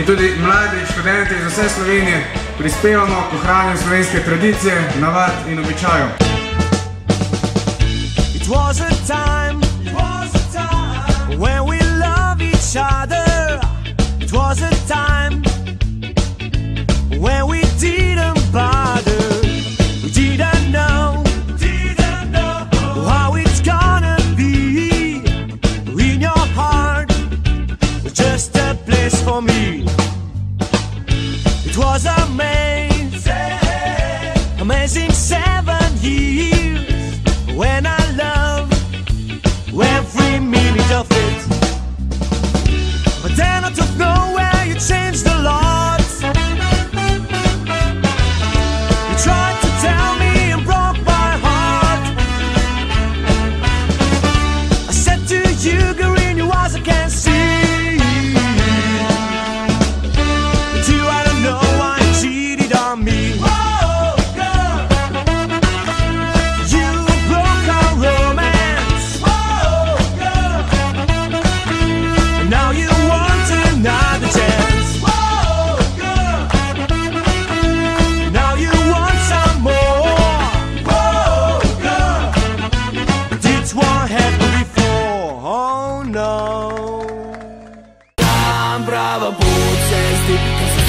tudi mladi študenti iz vse Slovenije prispevamo k ohranjanju slovenske tradicije, navad in običajev. It was a time when we love each other. It was a time when we didn't bother. We didn't know how it's gonna be. In your heart was just a place for me. It was amazing 7 years when I loved every minute of it. But then out of nowhere you changed a lot. You tried to tell me and broke my heart. I said to you, girl, in your eyes I can't see. But you, I don't know why you cheated on me. Whoa, girl, you broke our romance. Whoa, girl, and now you want another chance. Whoa, girl, now you want some more. Whoa, girl, did what happened before? Oh no. Am prava put cesti, că se